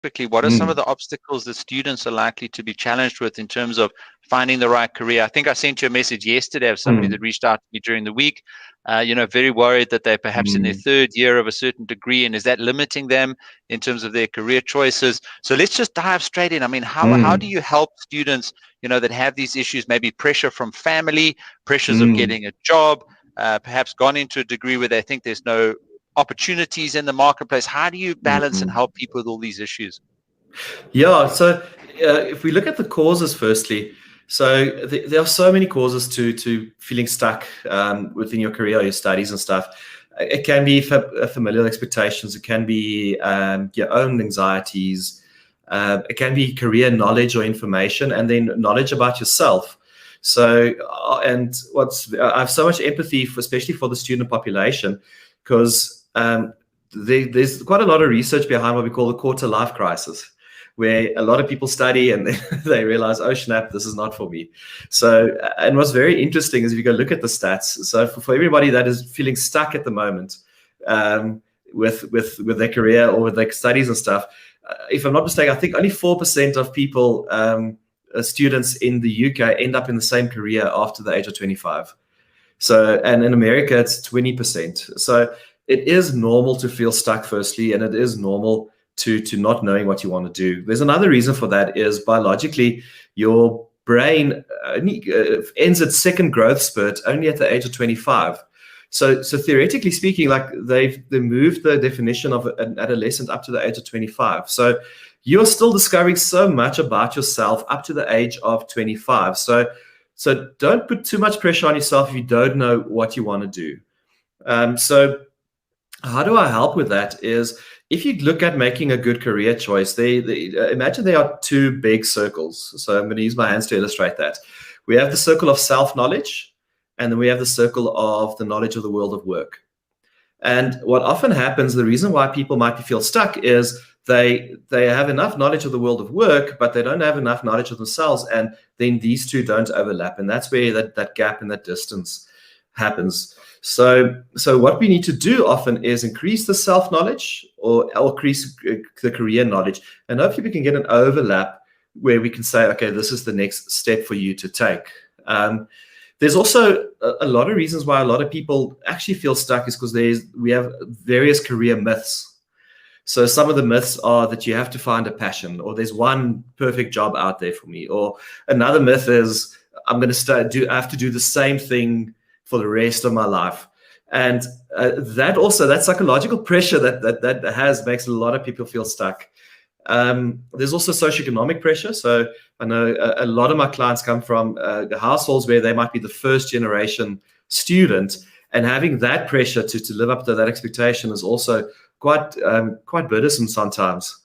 quickly, what are some of the obstacles that students are likely to be challenged with in terms of finding the right career? I think I sent you a message yesterday of somebody that reached out to me during the week, very worried that they're perhaps in their third year of a certain degree, and is that limiting them in terms of their career choices? So let's just dive straight in. I mean, how do you help students, that have these issues, maybe pressure from family, pressures of getting a job, perhaps gone into a degree where they think there's no opportunities in the marketplace? How do you balance and help people with all these issues? Yeah, so if we look at the causes firstly, so there are so many causes to feeling stuck within your career or your studies and stuff. It can be familial expectations. It can be your own anxieties. It can be career knowledge or information, and then knowledge about yourself. So, I have so much empathy especially for the student population, because there's quite a lot of research behind what we call the quarter life crisis, where a lot of people study and they realize, oh snap, this is not for me. So, and what's very interesting is if you go look at the stats. So for everybody that is feeling stuck at the moment with their career or with their studies and stuff, if I'm not mistaken, I think only 4% of people, students in the UK, end up in the same career after the age of 25. So, and in America, it's 20%. So it is normal to feel stuck, firstly, and it is normal to not knowing what you want to do. There's another reason for that is biologically, your brain ends its second growth spurt only at the age of 25. So theoretically speaking, like they moved the definition of an adolescent up to the age of 25. So you're still discovering so much about yourself up to the age of 25. So don't put too much pressure on yourself if you don't know what you want to do. So how do I help with that is, if you look at making a good career choice, imagine there are two big circles. So I'm going to use my hands to illustrate that. We have the circle of self-knowledge, and then we have the circle of the knowledge of the world of work. And what often happens, the reason why people might feel stuck is they have enough knowledge of the world of work, but they don't have enough knowledge of themselves, and then these two don't overlap. And that's where that gap and that distance happens. So what we need to do often is increase the self-knowledge or increase the career knowledge. And hopefully we can get an overlap where we can say, okay, this is the next step for you to take. There's also a lot of reasons why a lot of people actually feel stuck is because we have various career myths. So some of the myths are that you have to find a passion, or there's one perfect job out there for me. Or another myth is I'm going to I have to do the same thing for the rest of my life. And that psychological pressure that makes a lot of people feel stuck. There's also socioeconomic pressure. So I know a lot of my clients come from households where they might be the first generation student, and having that pressure to live up to that expectation is also quite burdensome sometimes.